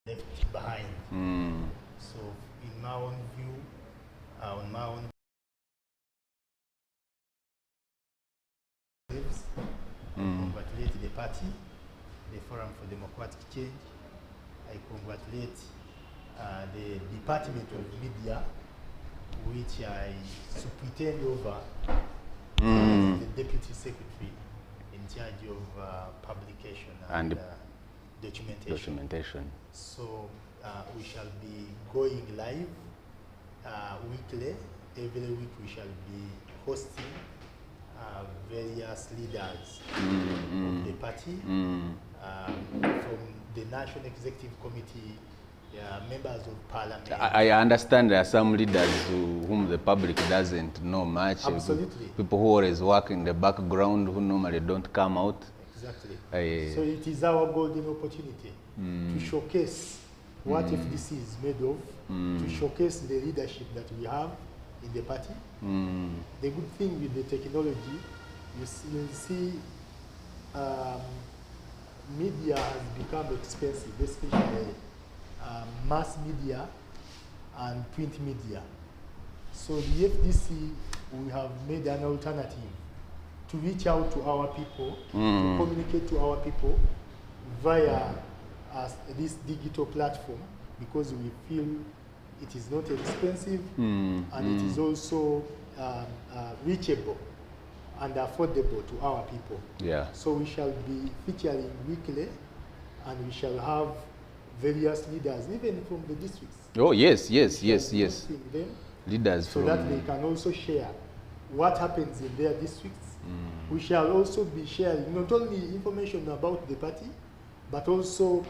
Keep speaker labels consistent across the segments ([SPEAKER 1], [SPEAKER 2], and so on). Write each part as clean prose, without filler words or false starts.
[SPEAKER 1] left behind. So in my own view, on my own lives, I congratulate the party, the Forum for Democratic Change. I congratulate the Department of Media, which I superintend over, the Deputy Secretary in charge of publication and documentation. So we shall be going live weekly. Every week we shall be hosting various leaders of the party from the National Executive Committee, members of parliament.
[SPEAKER 2] I understand there are some leaders whom the public doesn't know much.
[SPEAKER 1] Absolutely.
[SPEAKER 2] People who always work in the background who normally don't come out.
[SPEAKER 1] Exactly. So it is our golden opportunity to showcase what FDC is made of, to showcase the leadership that we have in the party. The good thing with the technology, you'll see media has become expensive, especially mass media and print media. So the FDC, we have made an alternative to reach out to our people, to communicate to our people via this digital platform, because we feel it is not expensive and it is also reachable and affordable to our people.
[SPEAKER 2] Yeah.
[SPEAKER 1] So we shall be featuring weekly, and we shall have various leaders, even from the districts.
[SPEAKER 2] Oh yes.
[SPEAKER 1] Them
[SPEAKER 2] Leaders
[SPEAKER 1] so
[SPEAKER 2] from
[SPEAKER 1] that they can also share what happens in their districts. We shall also be sharing not only information about the party, but also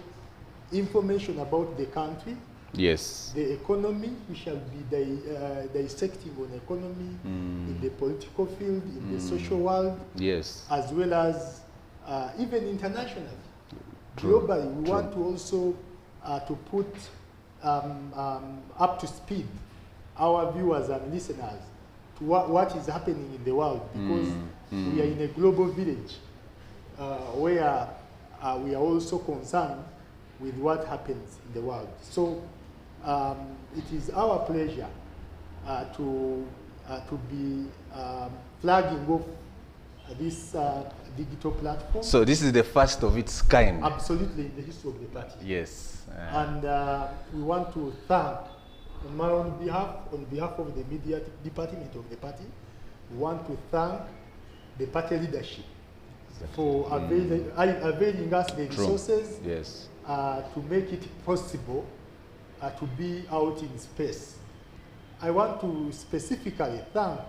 [SPEAKER 1] information about the country.
[SPEAKER 2] Yes.
[SPEAKER 1] The economy, we shall be dissecting on economy, in the political field, in the social world,
[SPEAKER 2] Yes.
[SPEAKER 1] as well as even internationally.
[SPEAKER 2] True.
[SPEAKER 1] Globally, we want to also to put up to speed our viewers and listeners to what is happening in the world, because we are in a global village where we are also concerned with what happens in the world. So it is our pleasure to be flagging off this digital platform.
[SPEAKER 2] So this is the first of its kind.
[SPEAKER 1] Absolutely, in the history of the party.
[SPEAKER 2] Yes.
[SPEAKER 1] And we want to thank, on my own behalf, on behalf of the media department of the party, we want to thank the party leadership for availing us the resources
[SPEAKER 2] Yes.
[SPEAKER 1] to make it possible to be out in space. I want to specifically thank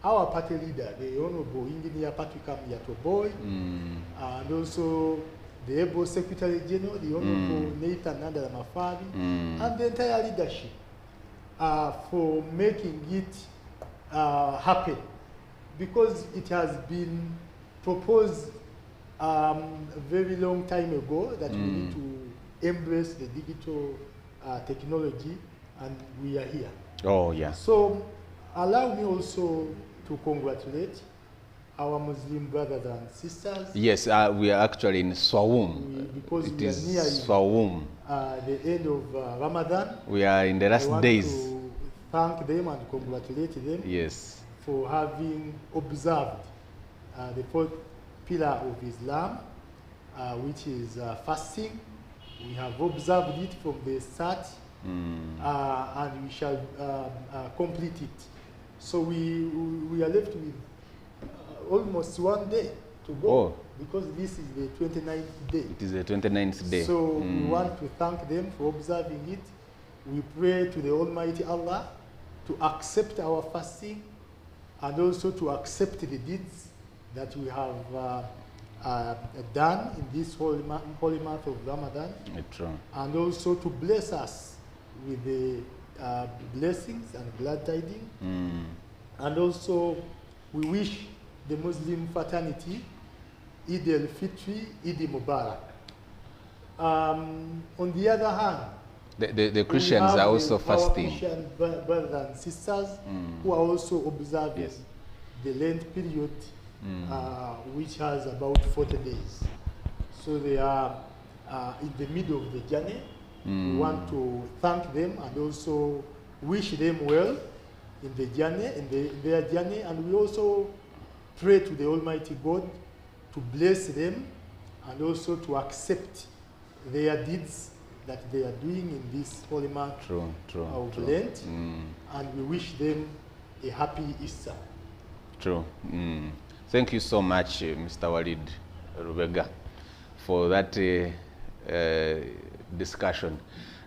[SPEAKER 1] our party leader, the Honorable Engineer Patrick Amyatoboy, and also the able Secretary General, the Honorable Nathan Nandala Mafari, and the entire leadership for making it happen, because it has been proposed a very long time ago that we need to embrace the digital technology, and we are here.
[SPEAKER 2] Oh yeah.
[SPEAKER 1] So allow me also to congratulate our Muslim brothers and sisters.
[SPEAKER 2] Yes, we are actually in Swawum.
[SPEAKER 1] Because
[SPEAKER 2] it
[SPEAKER 1] we are
[SPEAKER 2] is
[SPEAKER 1] near
[SPEAKER 2] Swawum.
[SPEAKER 1] The end of Ramadan.
[SPEAKER 2] We are in the
[SPEAKER 1] I
[SPEAKER 2] last
[SPEAKER 1] want
[SPEAKER 2] days.
[SPEAKER 1] to thank them and congratulate them
[SPEAKER 2] Yes.
[SPEAKER 1] for having observed the fourth pillar of Islam, which is fasting. We have observed it from the start, and we shall complete it. So we are left with almost 1 day to go, because this is the 29th day.
[SPEAKER 2] It is the 29th day.
[SPEAKER 1] So we want to thank them for observing it. We pray to the Almighty Allah to accept our fasting, and also to accept the deeds that we have done in this holy month of Ramadan,
[SPEAKER 2] True.
[SPEAKER 1] and also to bless us with the blessings and glad tidings. And also we wish the Muslim fraternity Eid al-Fitr, Eid Mubarak. On the other hand,
[SPEAKER 2] the Christians are also fasting.
[SPEAKER 1] Our Christian brothers and sisters who are also observing the Lent period, which has about 40 days. So they are in the middle of the journey, We want to thank them and also wish them well in the journey, in their journey, and we also pray to the Almighty God to bless them and also to accept their deeds that they are doing in this holy month of Lent, and we wish them a happy Easter.
[SPEAKER 2] True. Thank you so much, Mr. Walid Rubega, for that discussion.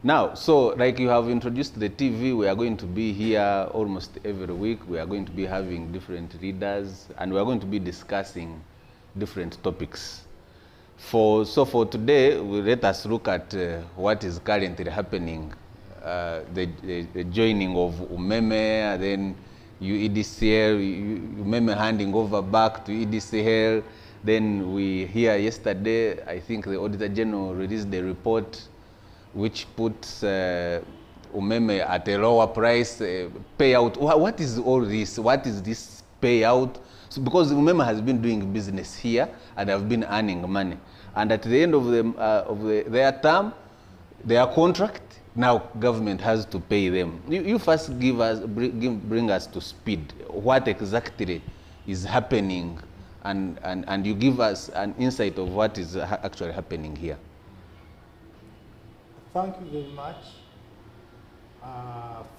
[SPEAKER 2] Now, so like you have introduced the TV, we are going to be here almost every week. We are going to be having different readers, and we are going to be discussing different topics. For today, let us look at what is currently happening. The joining of UMEME, then UEDCL, UMEME handing over back to EDCL. Then we hear yesterday, I think the Auditor General released the report which puts UMEME at a lower price, payout. What is all this? What is this payout? So because UMEME has been doing business here and have been earning money. And at the end of their term, their contract, now government has to pay them. You first bring us to speed. What exactly is happening, and you give us an insight of what is actually happening here.
[SPEAKER 1] Thank you very much.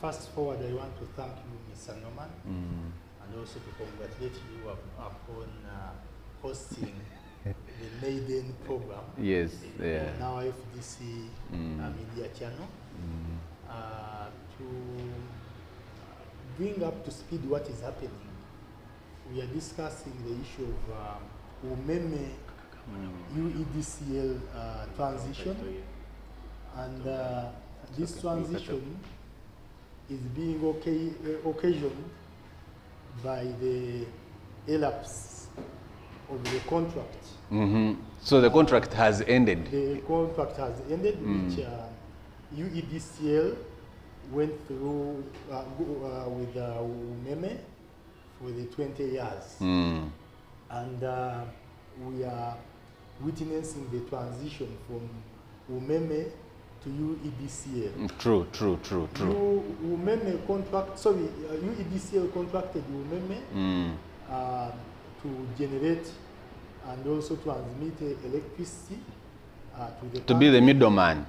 [SPEAKER 1] First forward, I want to thank you, Mr. Norman, and also to congratulate you upon hosting the maiden program.
[SPEAKER 2] Yes, yeah.
[SPEAKER 1] Now FDC media channel to bring up to speed what is happening. We are discussing the issue of UMEME UEDCL transition, and this transition is being occasioned by the elapse of the contract.
[SPEAKER 2] So the contract has ended.
[SPEAKER 1] The contract has ended, which UEDCL went through with UMEME for the 20 years. And we are witnessing the transition from UMEME to UEDCL.
[SPEAKER 2] True.
[SPEAKER 1] UMEME UEDCL contracted UMEME to generate and also transmit electricity to the
[SPEAKER 2] to be the middleman.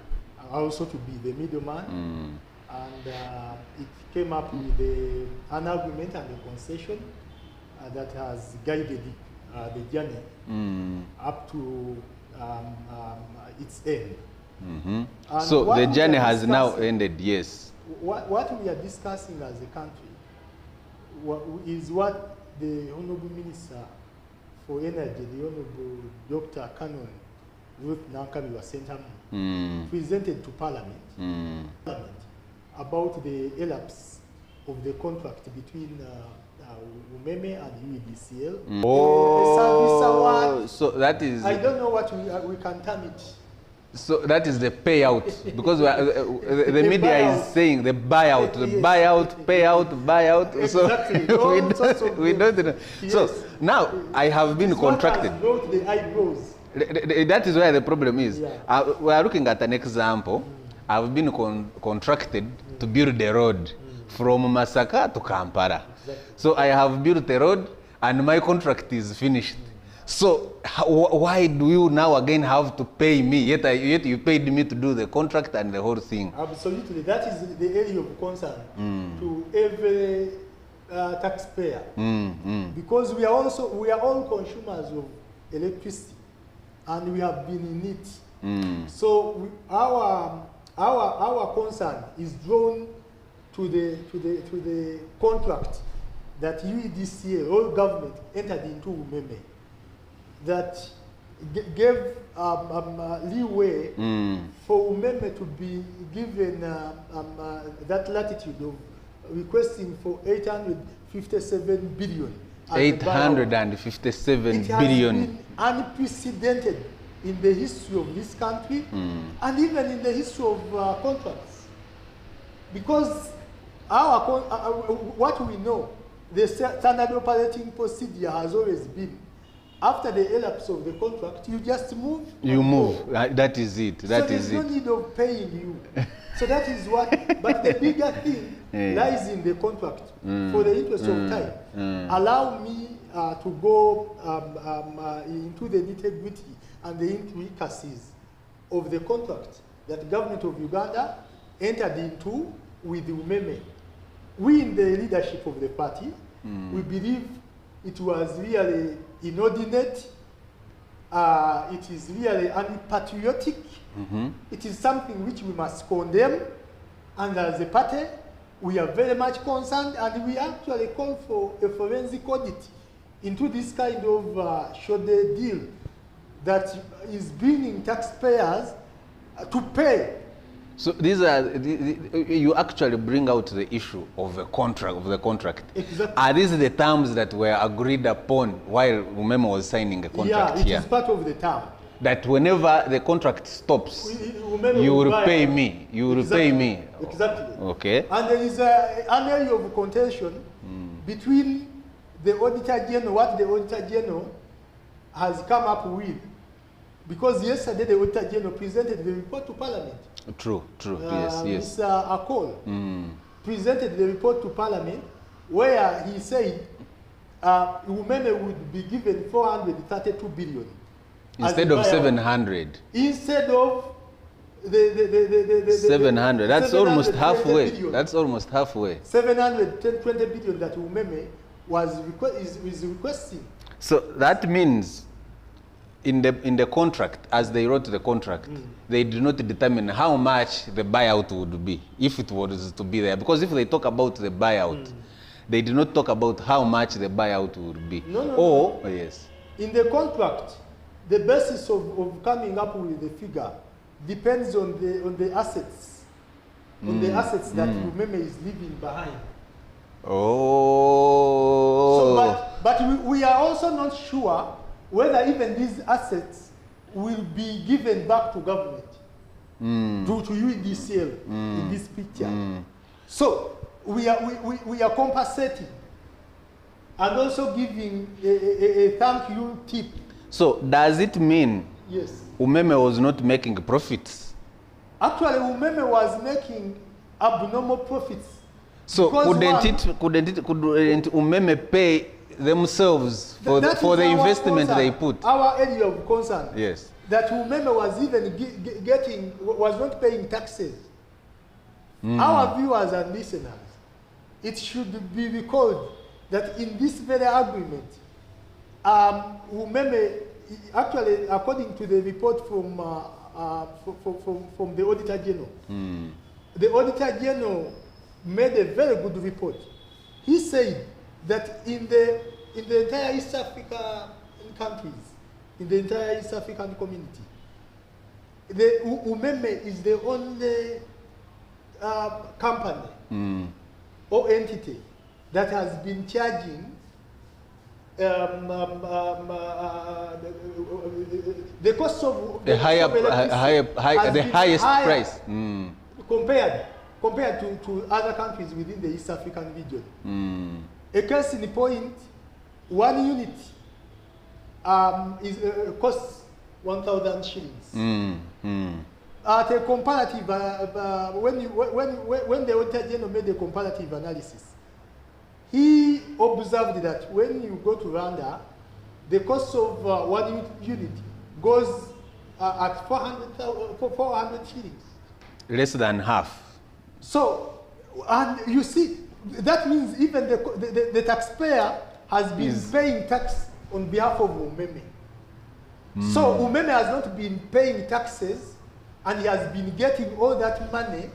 [SPEAKER 1] Also to be the middleman. And it came up with an agreement and a concession that has guided the journey up to its end.
[SPEAKER 2] So the journey has now ended, yes.
[SPEAKER 1] What we are discussing as a country is what the Honorable Minister for Energy, the Honorable Dr. Canon Ruth Nankabirwa Sentamu, presented to Parliament about the elapse of the contract between UMEME and UEDCL.
[SPEAKER 2] So that is...
[SPEAKER 1] I don't know what we can term it.
[SPEAKER 2] So that is the payout, because the media is saying the buyout, payout.
[SPEAKER 1] Exactly.
[SPEAKER 2] So we don't know. Yes. So now I have been contracted.
[SPEAKER 1] The eyebrows.
[SPEAKER 2] That is where the problem is. Yeah. We are looking at an example. I've been contracted to build a road from Masaka to Kampala. Exactly. So I have built a road and my contract is finished. So why do you now again have to pay me? Yet you paid me to do the contract and the whole thing.
[SPEAKER 1] Absolutely, that is the area of concern to every taxpayer, because we are all consumers of electricity, and we have been in it. So our concern is drawn to the contract that UEDCL, all government, entered into UMEME, that gave leeway for UMEME to be given that latitude of requesting for 857 billion.
[SPEAKER 2] 857 billion. It has been
[SPEAKER 1] unprecedented in the history of this country and even in the history of contracts. Because what we know, the standard operating procedure has always been after the elapse of the contract, you just move.
[SPEAKER 2] You move. That is it. That is
[SPEAKER 1] so there's no need of paying you. So that is what, but the bigger thing lies in the contract. For the interest of time, allow me to go into the nitty-gritty and the intricacies of the contract that the government of Uganda entered into with UMEME. We in the leadership of the party, we believe it was really inordinate, it is really unpatriotic, it is something which we must condemn, and as a party, we are very much concerned, and we actually call for a forensic audit into this kind of shoddy deal that is bringing taxpayers to pay.
[SPEAKER 2] So these are you actually bring out the issue of the contract.
[SPEAKER 1] Exactly.
[SPEAKER 2] Are these the terms that were agreed upon while UMEME was signing a contract here?
[SPEAKER 1] Yeah, it is part of the term.
[SPEAKER 2] That whenever the contract stops, you will pay me. You will pay me.
[SPEAKER 1] Exactly.
[SPEAKER 2] Okay.
[SPEAKER 1] And there is an area of contention between the Auditor General, what the Auditor General has come up with, because yesterday the Auditor General presented the report to Parliament.
[SPEAKER 2] True. Yes.
[SPEAKER 1] Mr. Akol presented the report to Parliament, where he said UMEME would be given 432 billion.
[SPEAKER 2] Instead of 700.
[SPEAKER 1] Instead of the
[SPEAKER 2] 700. That's almost halfway.
[SPEAKER 1] Billion.
[SPEAKER 2] That's almost halfway.
[SPEAKER 1] 720 billion that UMEME is requesting.
[SPEAKER 2] So that means in the contract, as they wrote the contract, they did not determine how much the buyout would be, if it was to be there. Because if they talk about the buyout, they did not talk about how much the buyout would be.
[SPEAKER 1] No.
[SPEAKER 2] Yes.
[SPEAKER 1] In the contract, the basis of coming up with the figure depends on the assets, on the assets that UMEME is leaving behind.
[SPEAKER 2] Oh.
[SPEAKER 1] So, but we are also not sure whether even these assets will be given back to government, to UEDCL in this picture. So we are compensating and also giving a thank you tip.
[SPEAKER 2] So does it mean
[SPEAKER 1] yes,
[SPEAKER 2] UMEME was not making profits?
[SPEAKER 1] Actually, UMEME was making abnormal profits.
[SPEAKER 2] So couldn't UMEME pay themselves for the investment they put?
[SPEAKER 1] Our area of concern.
[SPEAKER 2] Yes.
[SPEAKER 1] That UMEME was even was not paying taxes. Our viewers and listeners, it should be recalled that in this very agreement, UMEME, actually, according to the report from the Auditor General, the Auditor General made a very good report. He said that in the entire East African countries, in the entire East African community, the UMEME is the only company or entity that has been charging the cost of
[SPEAKER 2] the highest price
[SPEAKER 1] compared to other countries within the East African region. A case in point, 1 unit costs 1,000 shillings. At a comparative, when the Auditor General made a comparative analysis, he observed that when you go to Rwanda, the cost of 1 unit goes at 400 shillings.
[SPEAKER 2] Less than half. So,
[SPEAKER 1] and you see, that means even the taxpayer has been paying tax on behalf of UMEME. So UMEME has not been paying taxes, and he has been getting all that money.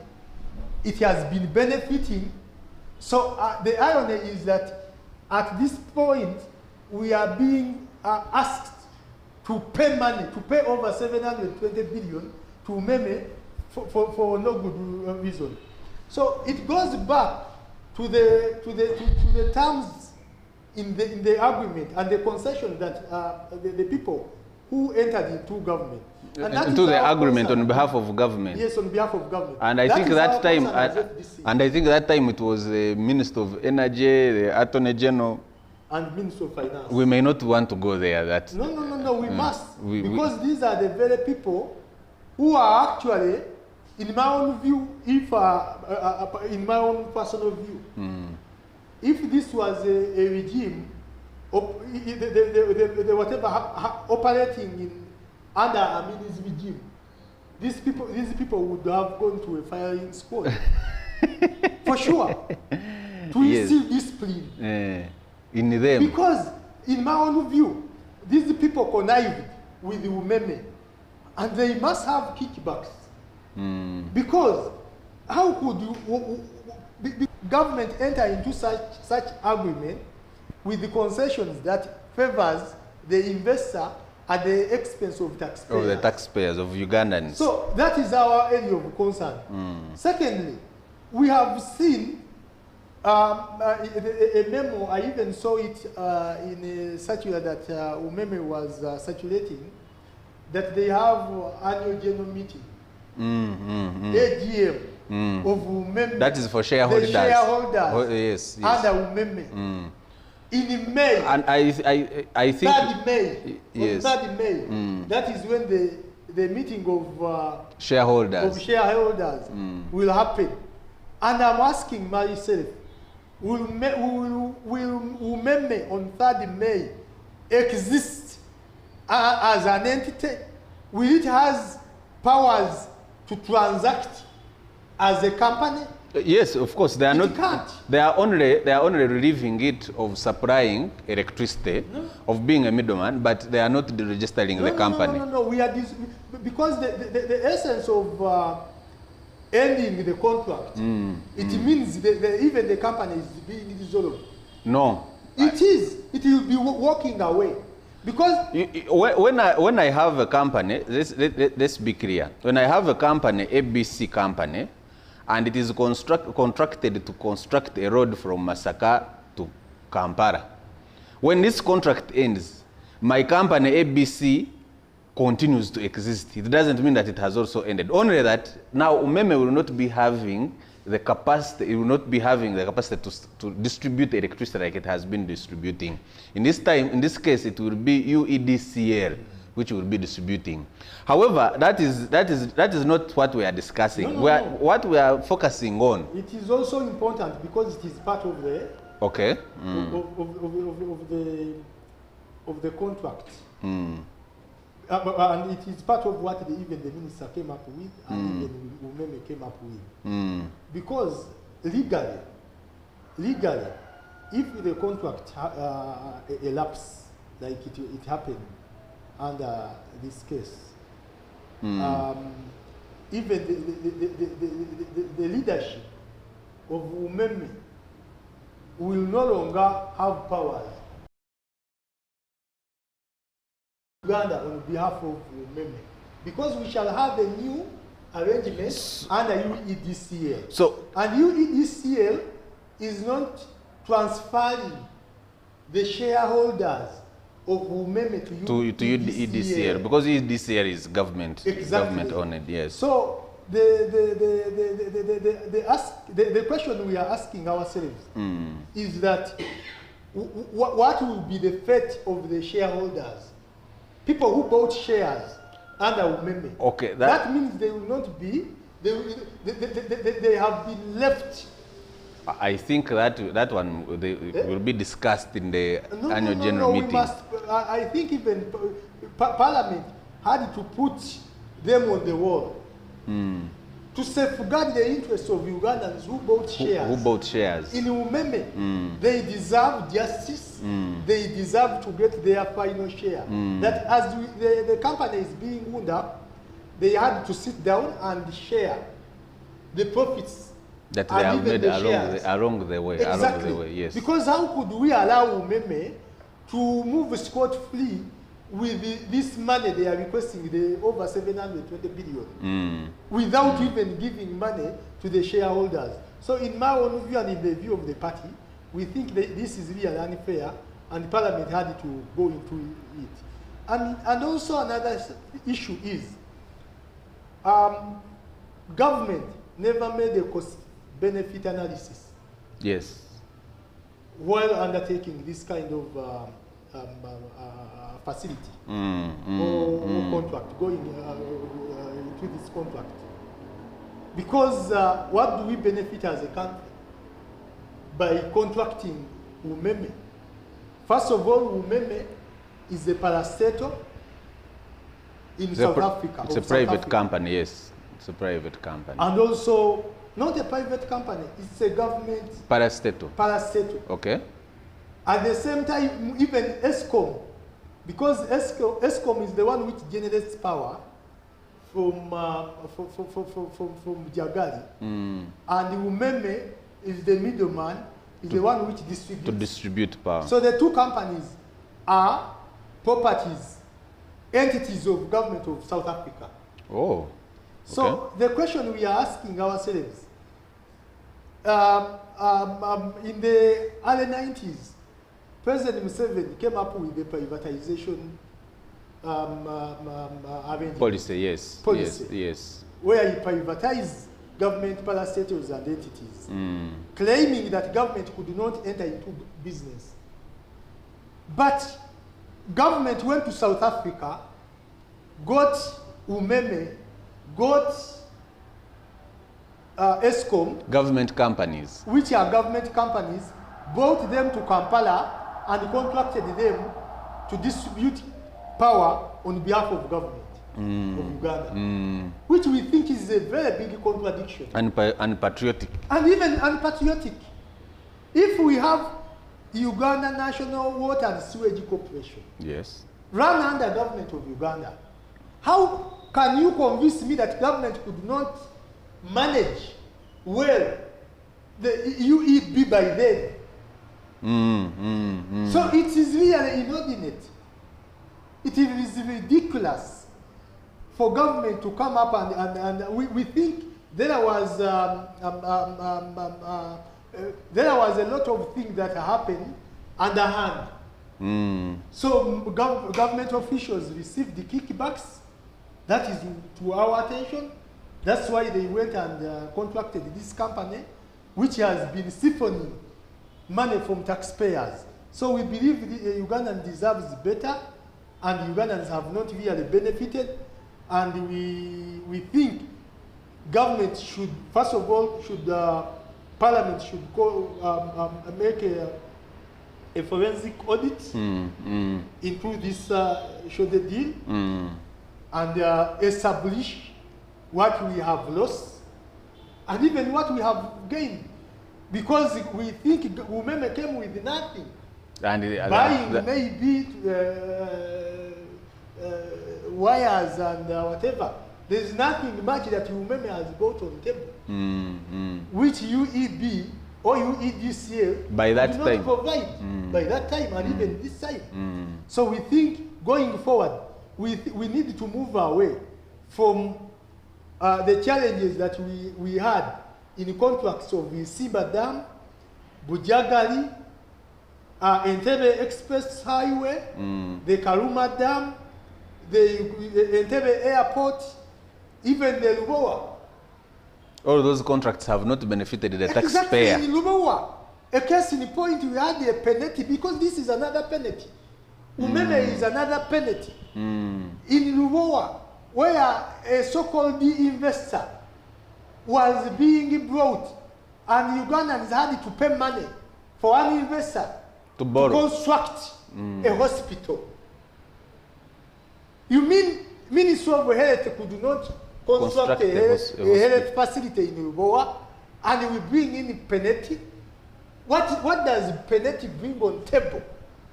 [SPEAKER 1] It has been benefiting. So the irony is that at this point, we are being asked to pay money, to pay over 720 billion to UMEME for no good reason. So it goes back to the terms in the agreement and the concession that the people who entered into government.
[SPEAKER 2] Into the agreement on behalf of government.
[SPEAKER 1] Yes, on behalf of government.
[SPEAKER 2] And I think that time, it was the Minister of Energy, the Attorney General,
[SPEAKER 1] and Ministry of Finance.
[SPEAKER 2] We may not want to go there.
[SPEAKER 1] No, we must. Because these are the very people who are actually, in my own view, if in my own personal view, if this was a regime, whatever operating under Amini's regime, these people would have gone to a firing squad. For sure. To instill discipline.
[SPEAKER 2] In them.
[SPEAKER 1] Because, in my own view, these people connived with the Umeme, and they must have kickbacks. Because, how could the government enter into such agreement with the concessions that favors the investor at the expense of taxpayers?
[SPEAKER 2] Of the taxpayers, of Ugandans.
[SPEAKER 1] So, that is our area of concern. Secondly, we have seen a memo, I even saw it in a circular that Umeme was circulating, that they have annual general meeting, AGM of Umeme.
[SPEAKER 2] That is for shareholders.
[SPEAKER 1] The shareholders.
[SPEAKER 2] Oh, yes.
[SPEAKER 1] Under Umeme. In May.
[SPEAKER 2] And I think.
[SPEAKER 1] 3rd May.
[SPEAKER 2] Yes.
[SPEAKER 1] 3rd May. That is when the meeting of
[SPEAKER 2] shareholders.
[SPEAKER 1] Will happen. And I'm asking myself, will Umeme on 3rd May exist as an entity? Will it has powers to transact as a company?
[SPEAKER 2] Yes, of course. They are
[SPEAKER 1] It can't.
[SPEAKER 2] They are only relieving it of supplying electricity, of being a middleman, but they are not registering the company.
[SPEAKER 1] No. We are because the essence of ending the contract, it means even the company is being dissolved.
[SPEAKER 2] No.
[SPEAKER 1] It is. It will be walking away. Because
[SPEAKER 2] when I have a company, let's be clear. When I have a company, ABC company, and it is contracted to construct a road from Masaka to Kampala, when this contract ends, my company ABC continues to exist. It doesn't mean that it has also ended. Only that now Umeme will not be having the capacity. It will not be having the capacity to distribute electricity like it has been distributing. In this case, it will be UEDCL which will be distributing. However, that is not what we are discussing.
[SPEAKER 1] No.
[SPEAKER 2] What we are focusing on.
[SPEAKER 1] It is also important because it is part of the of the contract. And it is part of what even the minister came up with, and even Umeme came up with. Because legally, if the contract elapses, like it happened under this case, even the leadership of Umeme will no longer have powers Uganda on behalf of Umeme, because we shall have a new arrangement under UEDCL. And UEDCL is not transferring the shareholders of Umeme to UEDCL,
[SPEAKER 2] because UEDCL is government owned. Yes.
[SPEAKER 1] So the question we are asking ourselves is that what will be the fate of the shareholders? People who bought shares under Umeme.
[SPEAKER 2] Okay,
[SPEAKER 1] that means they will not be. They have been left.
[SPEAKER 2] I think that one will be discussed in the annual general meeting.
[SPEAKER 1] I think even Parliament had to put them on the wall to safeguard the interests of Ugandans who bought shares.
[SPEAKER 2] Who bought shares
[SPEAKER 1] in Umeme. They deserve justice. They deserve to get their final share. That as the company is being wound up, they had to sit down and share the profits
[SPEAKER 2] that they have made along the way.
[SPEAKER 1] Exactly.
[SPEAKER 2] Along the way, yes.
[SPEAKER 1] Because how could we allow Umeme to move scot-free with this money they are requesting, the over 720 billion, without even giving money to the shareholders? So in my own view and in the view of the party, we think that this is really unfair, and Parliament had to go into it. And also another issue is, government never made a cost-benefit analysis.
[SPEAKER 2] Yes.
[SPEAKER 1] while undertaking this kind of facility or contract, going into this contract. Because what do we benefit as a country by contracting umeme? First of all, umeme is a parastatal in South Africa.
[SPEAKER 2] It's a private company, yes. It's a private company.
[SPEAKER 1] And also, not a private company, it's a government
[SPEAKER 2] parastatal.
[SPEAKER 1] Parastatal.
[SPEAKER 2] Okay.
[SPEAKER 1] At the same time, even ESCOM, because ESCOM is the one which generates power from Jagali, and umeme is the middleman, is the one which distributes. To
[SPEAKER 2] distribute power.
[SPEAKER 1] So the two companies are properties, entities of government of South Africa.
[SPEAKER 2] Oh. Okay.
[SPEAKER 1] So the question we are asking ourselves, in the early 90s, President Museveni came up with the privatization
[SPEAKER 2] policy, yes.
[SPEAKER 1] Policy,
[SPEAKER 2] yes.
[SPEAKER 1] Where he privatized government parastatals and entities, claiming that government could not enter into business. But government went to South Africa, got umeme, got ESCOM,
[SPEAKER 2] government companies,
[SPEAKER 1] which are government companies, brought them to Kampala and contracted them to distribute power on behalf of government of Uganda, which we think is a very big contradiction.
[SPEAKER 2] Unpatriotic.
[SPEAKER 1] And even unpatriotic. If we have Uganda National Water and Sewage Corporation,
[SPEAKER 2] yes,
[SPEAKER 1] run under government of Uganda, how can you convince me that government could not manage well the UEB by then? So it is really inordinate. It is ridiculous for government to come up and we think there was a lot of things that happened underhand. So government officials received the kickbacks. That is to our attention. That's why they went and contracted this company, which has been siphoning money from taxpayers. So we believe the Ugandan deserves better, and Ugandans have not really benefited. And we think government should, first of all, Parliament should go make a forensic audit into this shoulder deal and establish what we have lost and even what we have gained. Because we think umeme came with nothing. And buying maybe wires and whatever. There's nothing much that umeme has bought on the table, which UEB or UEDCL
[SPEAKER 2] by that
[SPEAKER 1] did not
[SPEAKER 2] time
[SPEAKER 1] provide by that time and even this time. So we think going forward, we need to move away from the challenges that we had in contracts of the Simba Dam, Bujagali, Entebbe Express Highway, the Karuma Dam, the Entebbe Airport, even the Lubowa.
[SPEAKER 2] All those contracts have not benefited the taxpayer.
[SPEAKER 1] Exactly, in Lubowa. A case in point, we had a penalty because this is another penalty. Umeme is another penalty. In Lubowa, where a so-called investor was being brought and Ugandans had to pay money for an investor to construct a hospital. You mean Ministry of Health could not construct a health facility in Lubowa and we bring in penalty? What does penalty bring on table?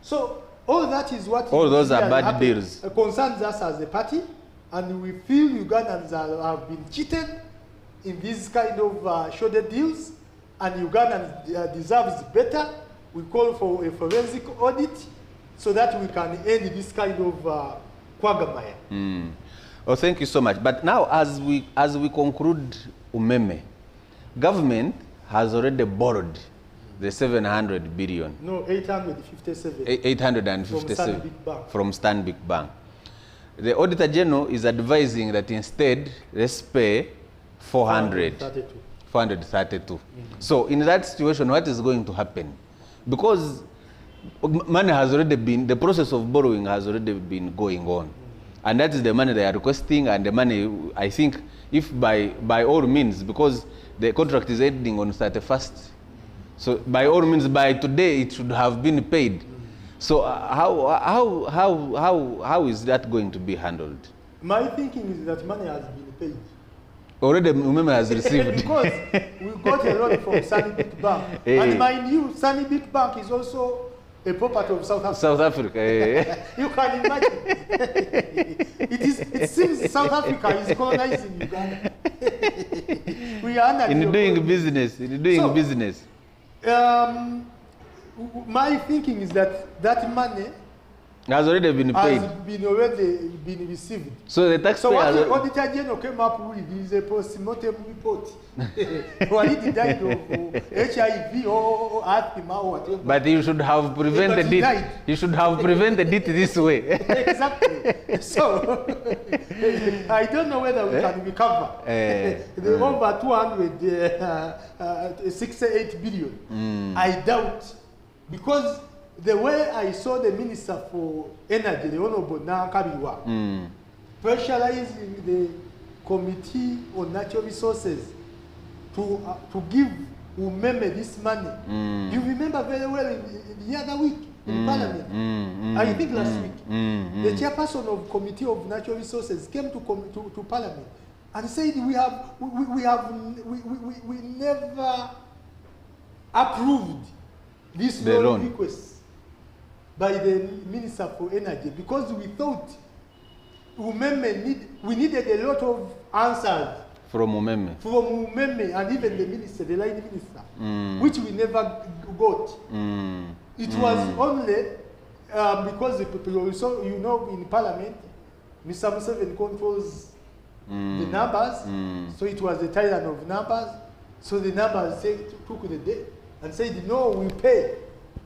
[SPEAKER 1] So all that is what
[SPEAKER 2] all those are bad deals.
[SPEAKER 1] Concerns us as a party, and we feel Ugandans have been cheated in these kind of shoulder deals, and Ugandans deserves better. We call for a forensic audit so that we can end this kind of quagmire.
[SPEAKER 2] Oh, thank you so much. But now, as we conclude umeme, government has already borrowed the 700 billion.
[SPEAKER 1] No, 857.
[SPEAKER 2] 857 from Stanbic Bank. The Auditor General is advising that instead, let's pay 432. So in that situation, what is going to happen? because money has already been, the process of borrowing has already been going on. And that is the money they are requesting, and the money, I think, if by all means, because the contract is ending on 31st, so by all means, by today, it should have been paid. So how is that going to be handled?
[SPEAKER 1] My thinking is that money has been paid.
[SPEAKER 2] Already Umeme has received.
[SPEAKER 1] Because we got a loan from Sunnybeat Bank. And mind you, Sunnybeat Bank is also a property of South Africa.
[SPEAKER 2] South Africa.
[SPEAKER 1] You can imagine. It seems South Africa is colonizing Uganda. We are under
[SPEAKER 2] in doing business.
[SPEAKER 1] My thinking is that money
[SPEAKER 2] has already been paid.
[SPEAKER 1] Has been received.
[SPEAKER 2] So the taxpayer.
[SPEAKER 1] So what the Auditor General came up with is a post-mortem report. Walidi died of HIV or asthma or whatever.
[SPEAKER 2] But you should have prevented it. You should have prevented it this way.
[SPEAKER 1] Exactly. So I don't know whether we can recover the over 268 billion. I doubt, because the way I saw the Minister for Energy, the Honorable Nankabiwa, pressurizing the Committee on Natural Resources to give Umeme this money. You remember very well the other week in Parliament, I think last week, the chairperson of Committee of Natural Resources came to Parliament and said we never approved this loan request by the Minister for Energy, because we thought we needed a lot of answers
[SPEAKER 2] from Umeme,
[SPEAKER 1] and even the minister, the line minister, which we never got. It was only because the people, so you know, in Parliament, Mr. Museveni controls the numbers, so it was the tyrant of numbers. So the numbers took the day and said, no, we pay.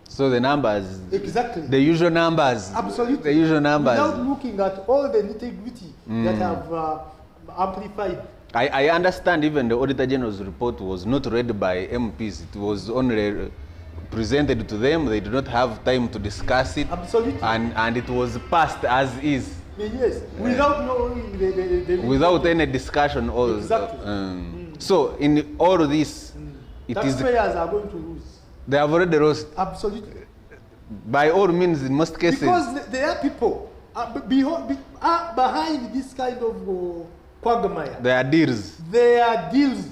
[SPEAKER 2] So the numbers,
[SPEAKER 1] exactly,
[SPEAKER 2] the usual numbers,
[SPEAKER 1] absolutely,
[SPEAKER 2] the usual numbers,
[SPEAKER 1] without looking at all the nitty-gritty that have amplified.
[SPEAKER 2] I understand even the Auditor General's report was not read by MPs. It was only presented to them. They did not have time to discuss it.
[SPEAKER 1] Absolutely,
[SPEAKER 2] and it was passed as is.
[SPEAKER 1] Yes, without knowing
[SPEAKER 2] without any discussion.
[SPEAKER 1] Exactly.
[SPEAKER 2] So in all this,
[SPEAKER 1] taxpayers are going to lose.
[SPEAKER 2] They have already lost.
[SPEAKER 1] Absolutely.
[SPEAKER 2] By all means, in most cases.
[SPEAKER 1] Because there are people behind this kind of quagmire.
[SPEAKER 2] There are deals.
[SPEAKER 1] There are deals.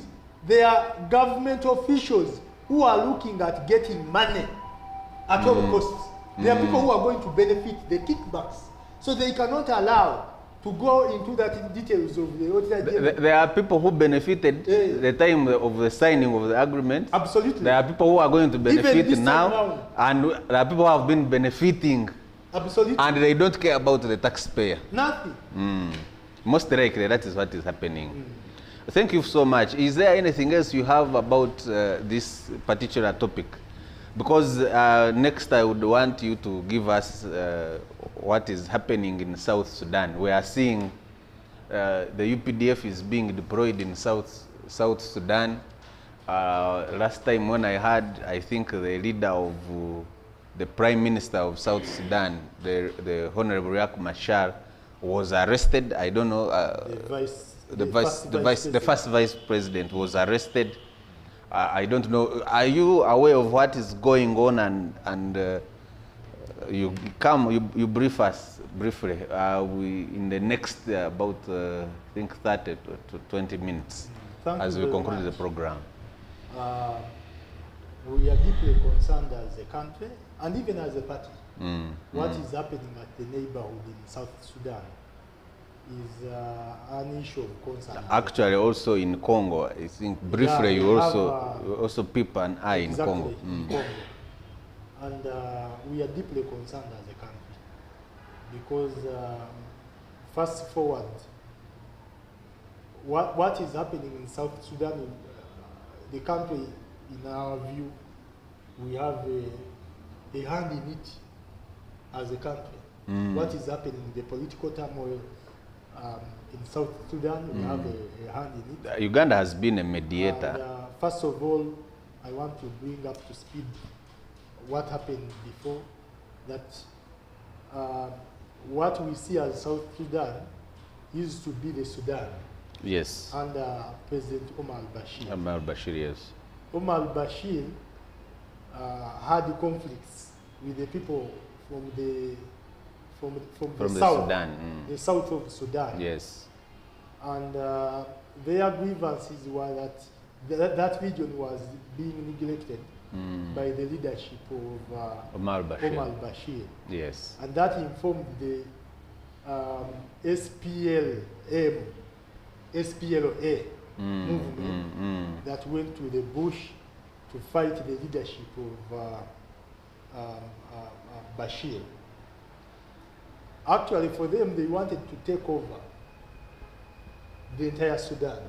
[SPEAKER 1] There are government officials who are looking at getting money at all costs. There are people who are going to benefit the kickbacks. So they cannot allow to go into that details of the Auditor General.
[SPEAKER 2] There are people who benefited the time of the signing of the agreement.
[SPEAKER 1] Absolutely.
[SPEAKER 2] There are people who are going to benefit now, and there are people who have been benefiting.
[SPEAKER 1] Absolutely.
[SPEAKER 2] And they don't care about the taxpayer.
[SPEAKER 1] Nothing.
[SPEAKER 2] Most likely, that is what is happening. Thank you so much. Is there anything else you have about this particular topic? Because next I would want you to give us what is happening in South Sudan. We are seeing the UPDF is being deployed in South Sudan. Last time when I heard, I think the leader of the Prime Minister of South Sudan, the Honorable Riek Machar, was arrested. I don't know. The first Vice President was arrested. I don't know. Are you aware of what is going on? And you brief us briefly. We in the next about I think 30 to 20 minutes as we conclude the program.
[SPEAKER 1] We are deeply concerned as a country and even as a party. What is happening at the neighborhood in South Sudan is an issue of concern.
[SPEAKER 2] Actually, also in Congo, I think briefly you also peep an eye in Congo.
[SPEAKER 1] In Congo. And we are deeply concerned as a country because fast forward, what is happening in South Sudan, the country, in our view, we have a hand in it as a country. What is happening, the political turmoil in South Sudan, we have a hand in it.
[SPEAKER 2] Uganda has been a mediator.
[SPEAKER 1] And, first of all, I want to bring up to speed what happened before, that what we see as South Sudan used to be the Sudan
[SPEAKER 2] Yes.
[SPEAKER 1] under President Omar al-Bashir.
[SPEAKER 2] Omar al-Bashir, yes.
[SPEAKER 1] Omar al-Bashir had conflicts with the people from the south,
[SPEAKER 2] Sudan.
[SPEAKER 1] the south of Sudan.
[SPEAKER 2] Yes.
[SPEAKER 1] And their grievances were that that region was being neglected by the leadership of
[SPEAKER 2] Omar al-Bashir.
[SPEAKER 1] Omar al-Bashir.
[SPEAKER 2] Yes.
[SPEAKER 1] And that informed the SPLA movement that went to the bush to fight the leadership of Bashir. Actually, for them, they wanted to take over the entire Sudan.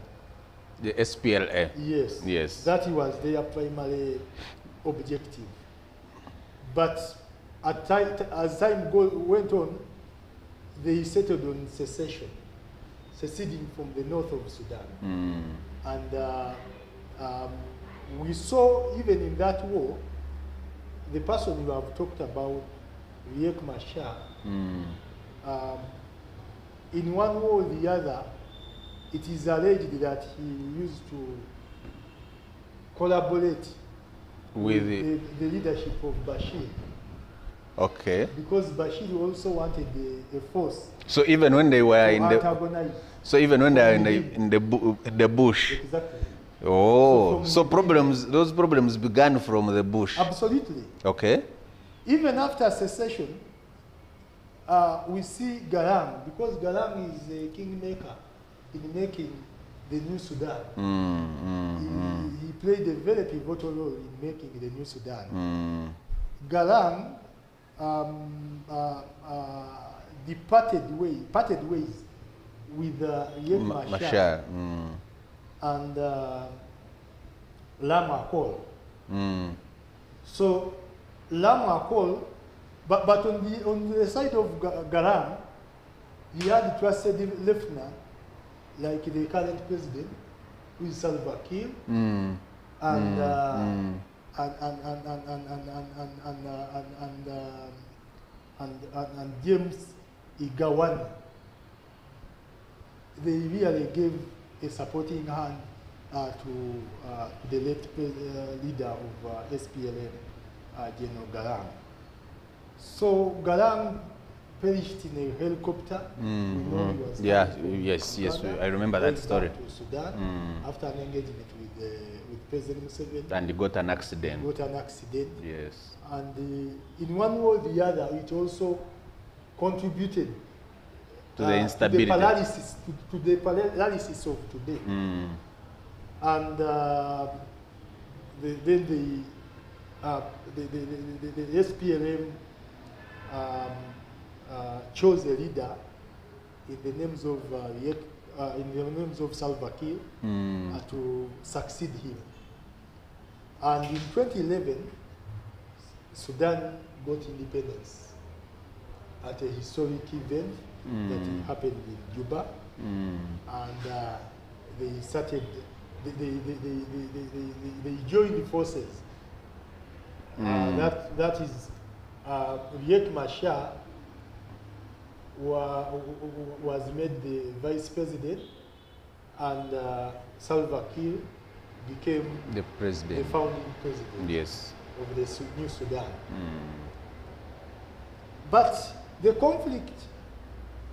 [SPEAKER 2] The SPLA.
[SPEAKER 1] Yes.
[SPEAKER 2] Yes.
[SPEAKER 1] That was their primary objective. But as time went on, they settled on seceding from the north of Sudan. And we saw, even in that war, the person you have talked about, Riek Machar, in one way or the other, it is alleged that he used to collaborate with the leadership of Bashir.
[SPEAKER 2] Okay.
[SPEAKER 1] Because Bashir also wanted a force.
[SPEAKER 2] So even when they were in
[SPEAKER 1] antagonize.
[SPEAKER 2] So even when they are in the bush.
[SPEAKER 1] Exactly.
[SPEAKER 2] Oh, so those problems began from the bush.
[SPEAKER 1] Absolutely.
[SPEAKER 2] Okay.
[SPEAKER 1] Even after secession, we see Garang, because Garang is a kingmaker in making the new Sudan. He played a very pivotal role in making the new Sudan. Garang parted ways with Riek Machar and Lama Akol. So Lama Akol, but on the side of Garang, he had trusted lieutenant like the current president, who is Salva Kiir, and James Igawani. They really gave a supporting hand to the late leader of SPLM, General Garang. So Garang perished in a helicopter.
[SPEAKER 2] Yes, I remember that story.
[SPEAKER 1] To Sudan after an engagement with President Museveni.
[SPEAKER 2] And he got an accident.
[SPEAKER 1] Yes. And in one way or the other, it also contributed
[SPEAKER 2] to the instability,
[SPEAKER 1] to the paralysis of today. And then the SPLM chose a leader in the names of Salva Kiir to succeed him. And in 2011, Sudan got independence at a historic event that happened in Juba, and they started. They joined forces. That is, Riek Machar was made the vice president, and Salva Kiir became
[SPEAKER 2] the president,
[SPEAKER 1] the founding president.
[SPEAKER 2] Yes.
[SPEAKER 1] Of the new Sudan. But the conflict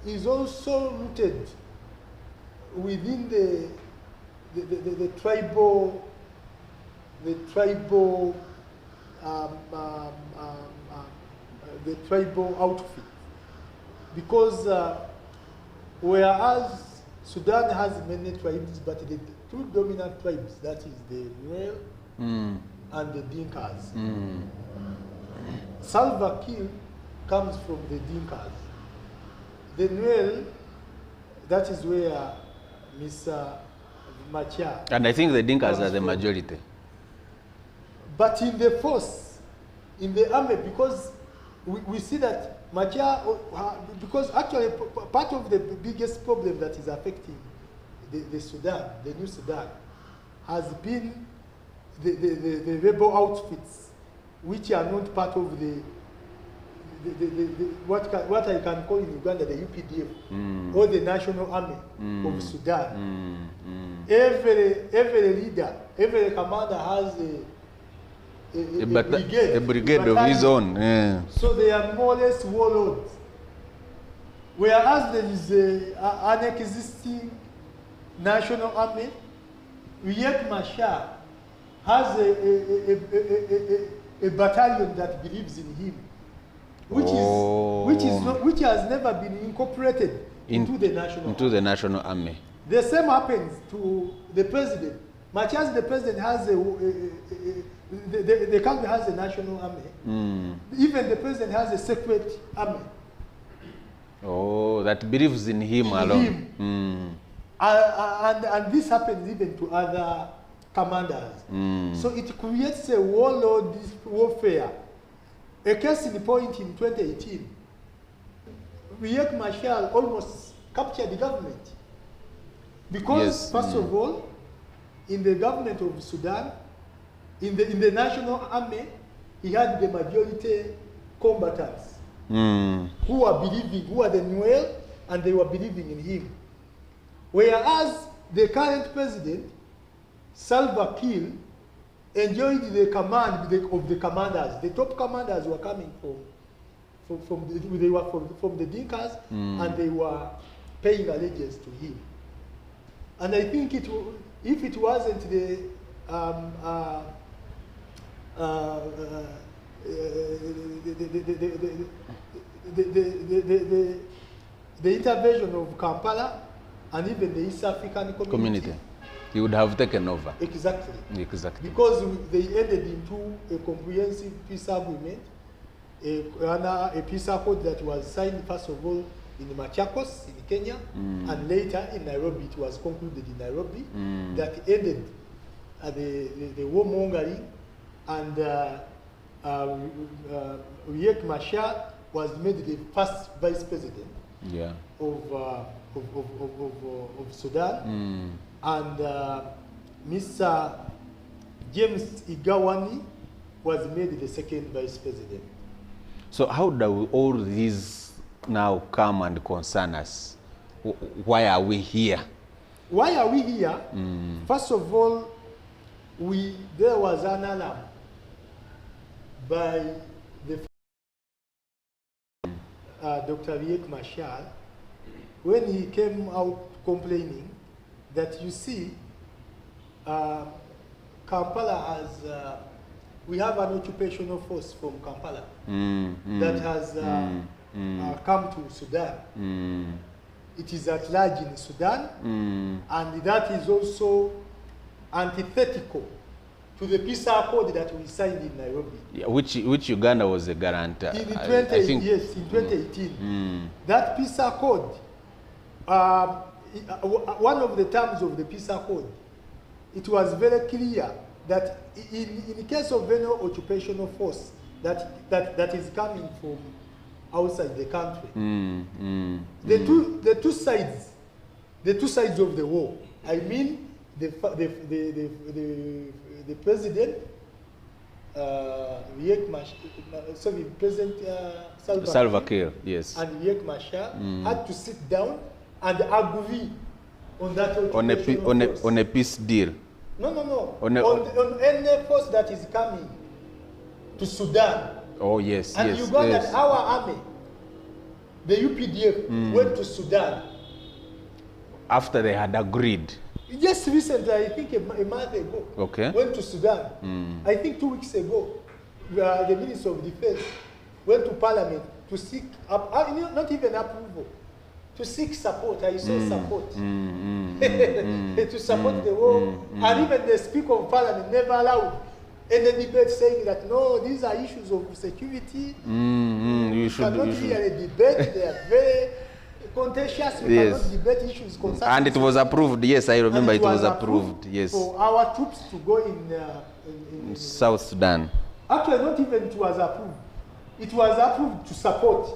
[SPEAKER 1] is also rooted within the tribal outfit, because whereas Sudan has many tribes, but the two dominant tribes, that is the Nuer and the Dinkas. Salva Kiir comes from the Dinkas. The Nuer, that is where Mr. Machar.
[SPEAKER 2] And I think the Dinkas are the majority.
[SPEAKER 1] But in the force, in the army, because we see that Machar, because actually part of the biggest problem that is affecting the Sudan, the new Sudan, has been the rebel outfits which are not part of what I can call in Uganda the UPDF or the National Army of Sudan. Every leader, every commander has a brigade
[SPEAKER 2] of his own. Yeah.
[SPEAKER 1] So they are more or less warlords. Whereas there is an existing National Army, Riek Machar has a battalion that believes in him, which has never been incorporated into the National Army. The same happens to the president. Much as the president has the country has a national army, even the president has a separate army.
[SPEAKER 2] Oh, that believes in him alone.
[SPEAKER 1] And this happens even to other commanders. So it creates a warlord warfare. A case in point in 2018, Riek Machar almost captured the government. Because, first of all, in the government of Sudan, in the national army, he had the majority combatants who are the Nuer, and they were believing in him. Whereas the current president, Salva Kiir, enjoyed the command of the commanders. The top commanders were coming from the Dinkas, and they were paying allegiance to him. And I think if it wasn't the intervention of Kampala and even the East African community,
[SPEAKER 2] he would have taken over.
[SPEAKER 1] Exactly.
[SPEAKER 2] Exactly.
[SPEAKER 1] Because they ended into a comprehensive peace agreement, a peace accord that was signed first of all in Machakos in Kenya, and later in Nairobi. It was concluded in Nairobi that ended the warmongering, and Riek Machar was made the first vice president of Sudan, and Mr. James Igawani was made the second vice president.
[SPEAKER 2] So how do all these now come and concern us? Why are we here?
[SPEAKER 1] Why are we here? First of all, there was an alarm by the Dr. Riek Machar when he came out complaining that, you see, Kampala has, we have an occupational force from Kampala that has come to Sudan. It is at large in Sudan, and that is also antithetical to the peace accord that we signed in Nairobi.
[SPEAKER 2] Yeah, which Uganda was a guarantor.
[SPEAKER 1] In 2018. That peace accord, one of the terms of the peace accord, it was very clear that in the case of any occupational force that is coming from outside the country, the two sides of the war, I mean the president, Riek Machar, sorry, President
[SPEAKER 2] Salva Kiir, yes,
[SPEAKER 1] and Riek Machar had to sit down and agree on that
[SPEAKER 2] on a peace deal.
[SPEAKER 1] No. On any force that is coming to Sudan.
[SPEAKER 2] Oh yes,
[SPEAKER 1] and
[SPEAKER 2] yes.
[SPEAKER 1] Uganda,
[SPEAKER 2] Yes.
[SPEAKER 1] Our army, the UPDF, went to Sudan
[SPEAKER 2] After they had agreed.
[SPEAKER 1] Just recently, I think a month ago, went to Sudan. I think 2 weeks ago, the Minister of Defense went to Parliament to seek, not even approval, to seek support. I saw support. To support the war. And even the Speaker of Parliament never allowed any debate, saying that, no, these are issues of security. You cannot really debate. They are very contentious. We cannot debate issues concerning.
[SPEAKER 2] And it was approved. Yes, I remember it was approved. Yes.
[SPEAKER 1] For our troops to go in
[SPEAKER 2] South Sudan.
[SPEAKER 1] Actually, not even it was approved. It was approved to support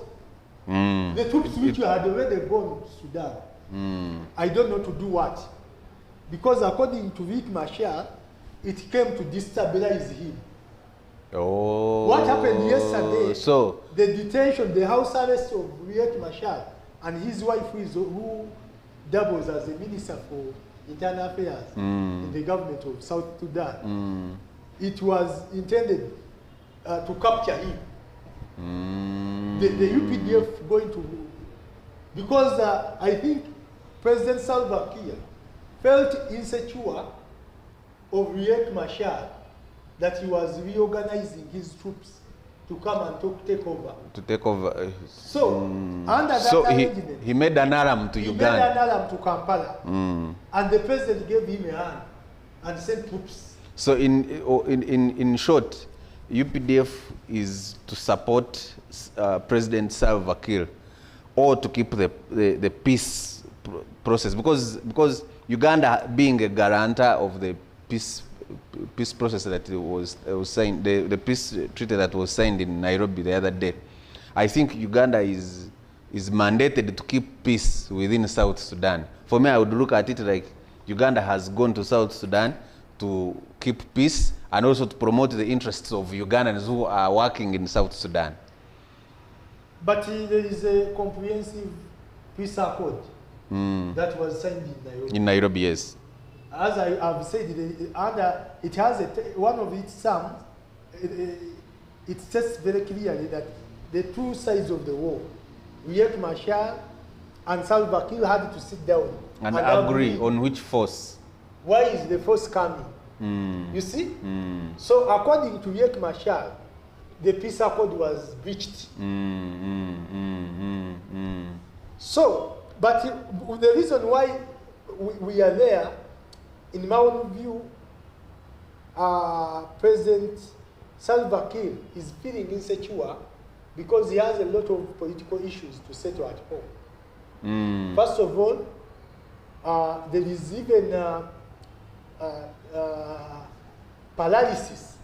[SPEAKER 1] the troops which had already gone to Sudan. I don't know to do what. Because according to Riek Machar, it came to destabilize him.
[SPEAKER 2] Oh.
[SPEAKER 1] What happened yesterday?
[SPEAKER 2] So
[SPEAKER 1] the detention, the house arrest of Riek Machar and his wife, who doubles as the Minister for Internal Affairs in the government of South Sudan. It was intended to capture him. The UPDF going to, because I think President Salva Kiir felt insecure of Riek Machar that he was reorganizing his troops to come and take over.
[SPEAKER 2] To take over.
[SPEAKER 1] So, under that arrangement,
[SPEAKER 2] he made an alarm to Uganda.
[SPEAKER 1] He made an alarm to Kampala. And the president gave him a hand and sent troops. So,
[SPEAKER 2] in short, UPDF is to support President Salva Kiir or to keep the peace process, because Uganda, being a guarantor of the peace process that was signed, the peace treaty that was signed in Nairobi the other day, I think Uganda is mandated to keep peace within South Sudan. For me, I would look at it like Uganda has gone to South Sudan to keep peace and also to promote the interests of Ugandans who are working in South Sudan.
[SPEAKER 1] But there is a comprehensive peace accord that was signed in Nairobi.
[SPEAKER 2] In Nairobi, yes.
[SPEAKER 1] As I have said, it has one of its terms. It says very clearly that the two sides of the war, Riek Machar and Salva Kiir, had to sit down
[SPEAKER 2] and agree on which force.
[SPEAKER 1] Why is the force coming? You see? So according to Riek Machar, the peace accord was breached. So, but the reason why we are there, in my own view, President Salva Kiir is feeling insecure because he has a lot of political issues to settle at home. First of all, there is even paralysis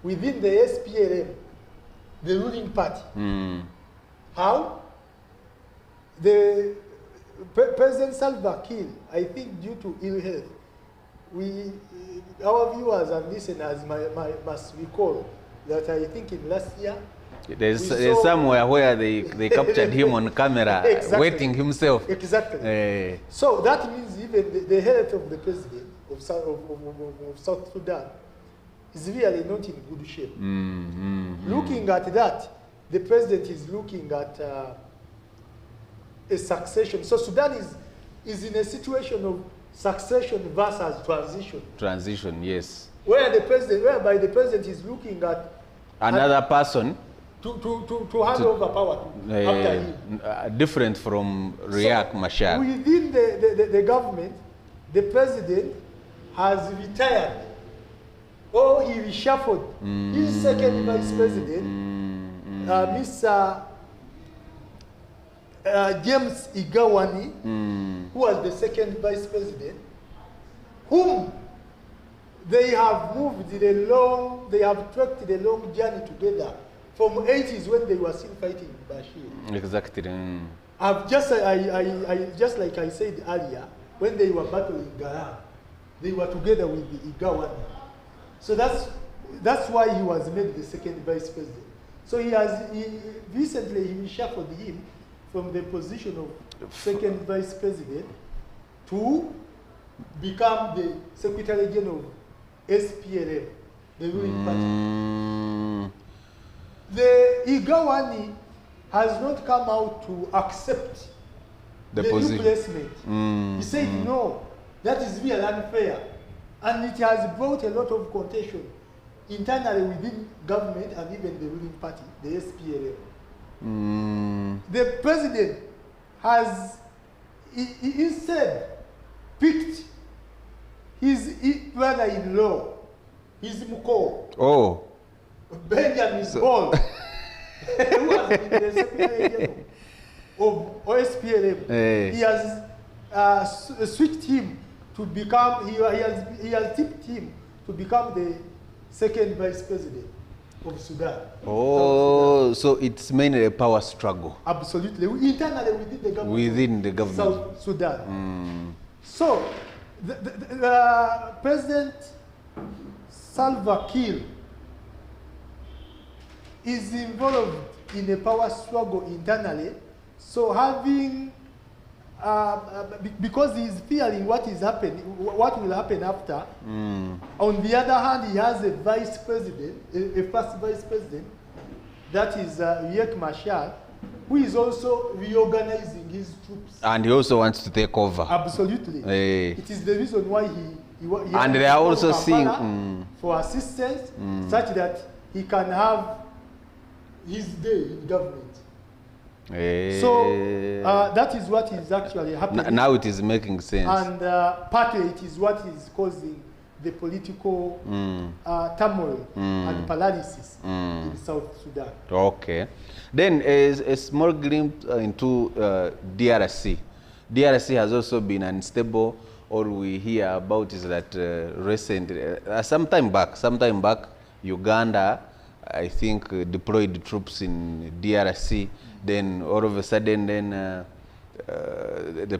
[SPEAKER 1] within the SPLM, the ruling party. How? The President Salva Kiir, I think due to ill health, our viewers and listeners must recall that I think in last year,
[SPEAKER 2] there's somewhere where they captured him on camera, waiting himself.
[SPEAKER 1] Exactly. So that means even the health of the president of South Sudan is really not in good shape. Looking at that, the president is looking at a succession. So Sudan is in a situation of succession versus transition.
[SPEAKER 2] Transition, yes.
[SPEAKER 1] Whereby the president is looking at
[SPEAKER 2] another person
[SPEAKER 1] to hand over power after him.
[SPEAKER 2] Different from Riek Machar.
[SPEAKER 1] Within the government, the president has retired, or he reshuffled his second vice president, Mr. James Igawani, who was the second vice president, whom they have they have trekked a long journey together from 80s when they were still fighting Bashir.
[SPEAKER 2] Exactly.
[SPEAKER 1] Just like I said earlier, when they were battling Garam, they were together with the Igawani. So that's why he was made the second vice president. So recently he reshuffled him from the position of second vice president to become the Secretary General of SPLM, the ruling party. The Igawani has not come out to accept the replacement. He said, no, that is real unfair. And it has brought a lot of contention internally within government and even the ruling party, the SPLM. The president has instead picked his brother-in-law, his Mko, Benjamin Ball, who has been the Secretary General of OSPLM. He has switched him to become, he has tipped him to become the second vice president of Sudan.
[SPEAKER 2] Oh, so it's mainly a power struggle.
[SPEAKER 1] Absolutely. Internally within the government.
[SPEAKER 2] Within the government.
[SPEAKER 1] South Sudan. So, the President Salva Kiir is involved in a power struggle internally. So having, because he's fearing what is happening, what will happen after. On the other hand, he has a vice president, a first vice president, that is Riek Machar, who is also reorganizing his troops.
[SPEAKER 2] And he also wants to take over.
[SPEAKER 1] Absolutely.
[SPEAKER 2] Hey.
[SPEAKER 1] It is the reason why he
[SPEAKER 2] And they are also seeing
[SPEAKER 1] for assistance, such that he can have his day in government. So that is what is actually happening.
[SPEAKER 2] Now it is making sense.
[SPEAKER 1] And partly it is what is causing the political turmoil and paralysis in South Sudan.
[SPEAKER 2] Okay. Then a small glimpse into DRC. DRC has also been unstable. All we hear about is that some time back, Uganda, I think, deployed troops in DRC. Then all of a sudden, the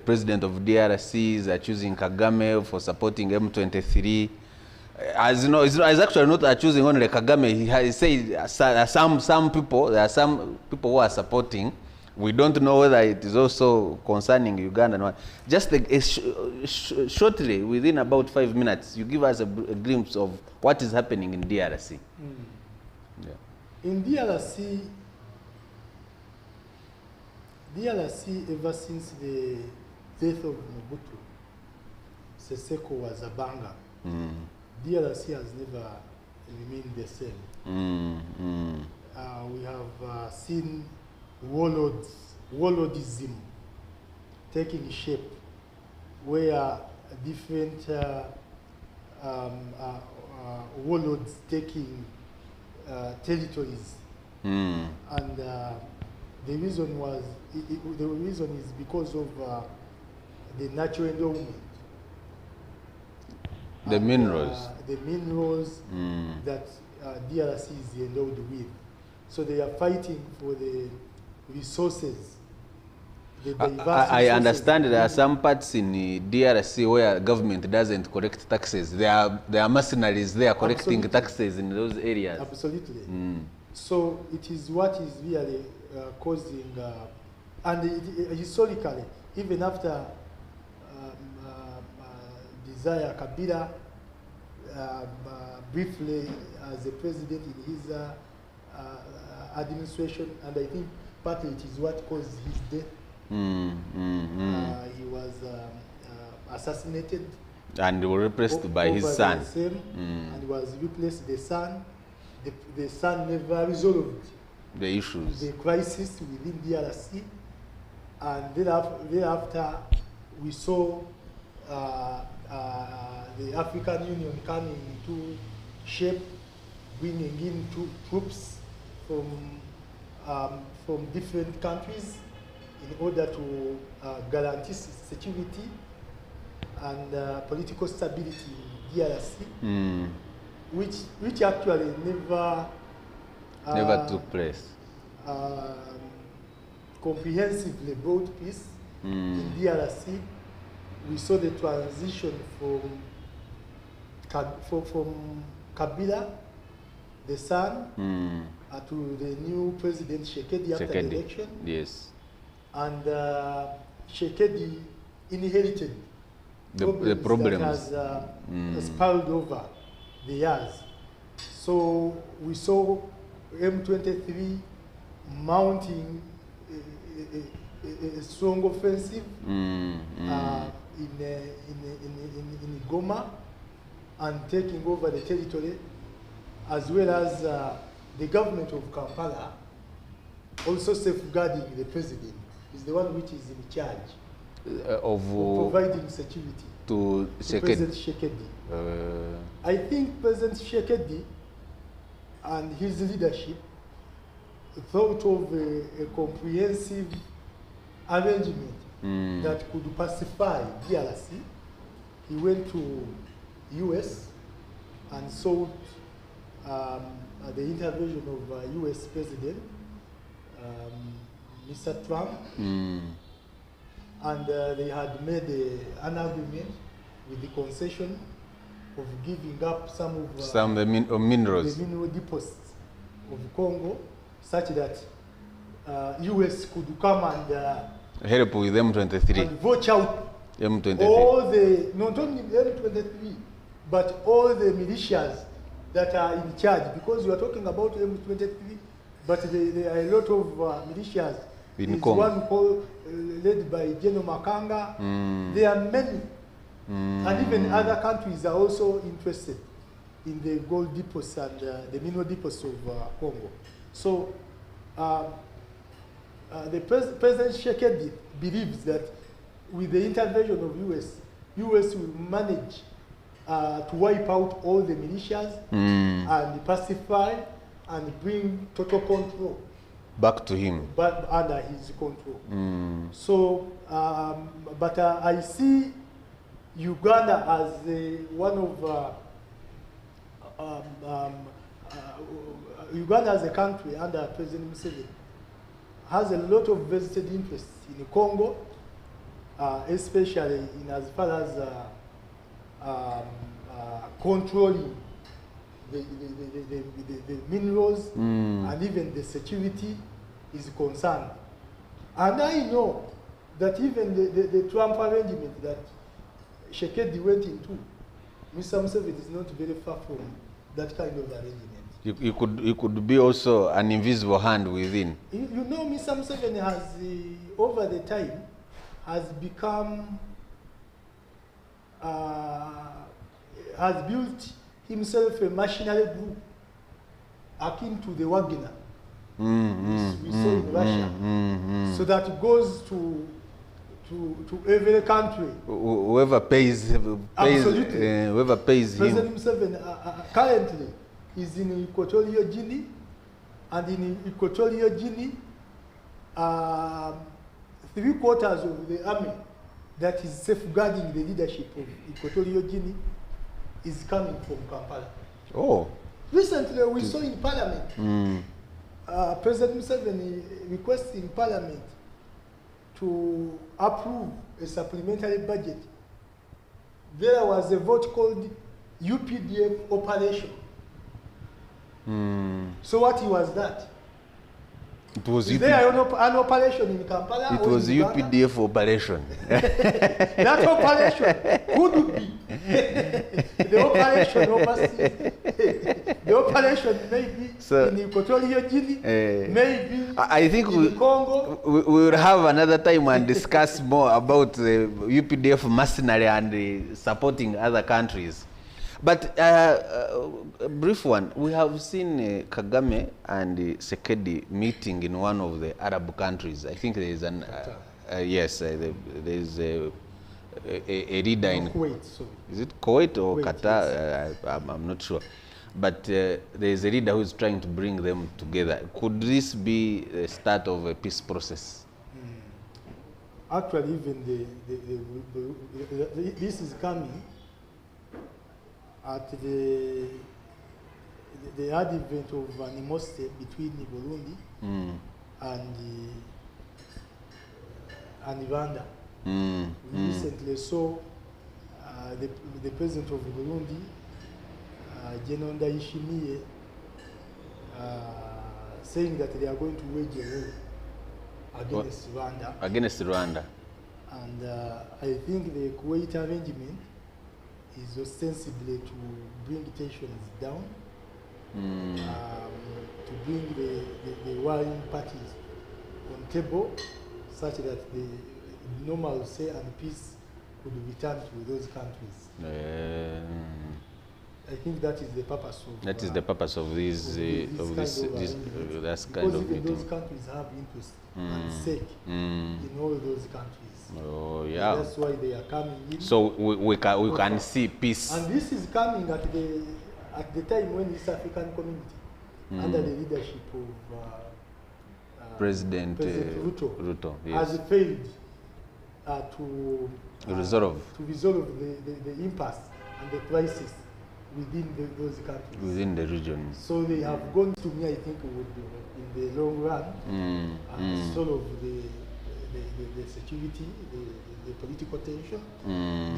[SPEAKER 2] president of DRC is accusing Kagame for supporting M23. As you know, it's actually not accusing only Kagame. He said some people, there are some people who are supporting. We don't know whether it is also concerning Uganda. Just shortly, within about 5 minutes, you give us a glimpse of what is happening in DRC. Yeah.
[SPEAKER 1] In DRC, ever since the death of Mobutu, Seseko was a banger. DRC has never remained the same. We have seen warlordism taking shape, where different warlords taking territories, and the reason is because of the natural endowment.
[SPEAKER 2] The minerals.
[SPEAKER 1] The minerals that DRC is endowed with. So they are fighting for the resources.
[SPEAKER 2] I understand there are some parts in DRC where government doesn't collect taxes. There are mercenaries there collecting taxes in those areas.
[SPEAKER 1] Absolutely. So it is what is really causing, and historically, even after Desire Kabila briefly as a president in his administration, and I think partly it is what caused his death. He was assassinated
[SPEAKER 2] and replaced by his son.
[SPEAKER 1] And was replaced the son. The son never resolved
[SPEAKER 2] the issues,
[SPEAKER 1] the crisis within DRC, and thereafter we saw the African Union coming into shape, bringing in troops from different countries in order to guarantee security and political stability in DRC, which actually
[SPEAKER 2] never took place.
[SPEAKER 1] Comprehensively brought peace in DRC. We saw the transition from Kabila, the son, to the new president Tshisekedi after the election.
[SPEAKER 2] Yes.
[SPEAKER 1] And Tshisekedi inherited
[SPEAKER 2] the problems
[SPEAKER 1] that has spilled over the years. So we saw M23 mounting a strong offensive in Goma and taking over the territory, as well as the government of Kampala also safeguarding the president. Is the one which is in charge of providing security
[SPEAKER 2] to
[SPEAKER 1] President Tshisekedi. I think President Tshisekedi and his leadership thought of a comprehensive arrangement that could pacify DRC. He went to US and sought the intervention of US President Mr. Trump, and they had made an agreement with the concession of giving up some of
[SPEAKER 2] the minerals,
[SPEAKER 1] the mineral deposits of Congo, such that US could come and
[SPEAKER 2] help with M23.
[SPEAKER 1] and watch out
[SPEAKER 2] M23.
[SPEAKER 1] all the, not only M23, but all the militias that are in charge, because you are talking about M23, but there are a lot of militias.
[SPEAKER 2] In
[SPEAKER 1] There's
[SPEAKER 2] Congo.
[SPEAKER 1] one called, led by General Makanga. There are many. And even other countries are also interested in the gold depots and the mineral depots of Congo. So President Tshisekedi believes that with the intervention of US will manage to wipe out all the militias and pacify and bring total control
[SPEAKER 2] Back to him.
[SPEAKER 1] but under his control. So, but I see Uganda as one of Uganda as a country under President Museveni has a lot of vested interests in Congo, especially in as far as controlling the minerals and even the security is concerned. And I know that even the Trump arrangement that Tshisekedi went into, Mr. Museveni is not very far from that kind of arrangement.
[SPEAKER 2] You could be also an invisible hand within.
[SPEAKER 1] You know, Mr. Museveni has, over the time, has become, has built himself a machinery group akin to the Wagner we saw in Russia. So that goes to every country.
[SPEAKER 2] Whoever pays
[SPEAKER 1] Absolutely.
[SPEAKER 2] whoever pays
[SPEAKER 1] President
[SPEAKER 2] him.
[SPEAKER 1] Museveni currently is in Equatorial Guinea, and in Equatorial Guinea, 3/4 of the army that is safeguarding the leadership of Equatorial Guinea is coming from Kampala.
[SPEAKER 2] Oh.
[SPEAKER 1] Recently, we saw in Parliament, President Museveni requesting Parliament to approve a supplementary budget. There was a vote called UPDF operation. So what was that?
[SPEAKER 2] It was
[SPEAKER 1] Is there an operation in Kampala?
[SPEAKER 2] It
[SPEAKER 1] or
[SPEAKER 2] was
[SPEAKER 1] in Uganda?
[SPEAKER 2] UPDF operation.
[SPEAKER 1] That operation could be the operation overseas. The operation maybe
[SPEAKER 2] So,
[SPEAKER 1] in Equatorial Guinea, maybe
[SPEAKER 2] I think
[SPEAKER 1] in Congo.
[SPEAKER 2] we will have another time and discuss more about the UPDF mercenary and supporting other countries. But a brief one, we have seen Kagame and Tshisekedi meeting in one of the Arab countries. I think there is an, yes, there is a leader in
[SPEAKER 1] Kuwait, sorry.
[SPEAKER 2] Is it Kuwait or
[SPEAKER 1] Kuwait,
[SPEAKER 2] Qatar? I'm not sure. But there is a leader who is trying to bring them together. Could this be the start of a peace process?
[SPEAKER 1] Actually, even this is coming at the advent of animosity between Burundi and Rwanda. We recently saw the president of Burundi, General Ndayishimiye, saying that they are going to wage a war against Rwanda.
[SPEAKER 2] Against Rwanda.
[SPEAKER 1] And I think the Kuwait arrangement is ostensibly to bring tensions down, to bring the warring parties on table, such that the normalcy and peace could return to those countries. I think that is the purpose of.
[SPEAKER 2] That is the purpose of this
[SPEAKER 1] that's
[SPEAKER 2] kind of
[SPEAKER 1] even
[SPEAKER 2] meeting.
[SPEAKER 1] those countries have interest and stake in all those countries.
[SPEAKER 2] Oh yeah.
[SPEAKER 1] That's why they are coming in.
[SPEAKER 2] So we can see peace.
[SPEAKER 1] And this is coming at the time when East African Community, under the leadership of
[SPEAKER 2] President
[SPEAKER 1] Ruto,
[SPEAKER 2] yes.
[SPEAKER 1] has failed to
[SPEAKER 2] resolve
[SPEAKER 1] the impasse and the crisis within those countries.
[SPEAKER 2] Within the region.
[SPEAKER 1] So they have gone to me, I think, would be in the long run, solve the security, the political tension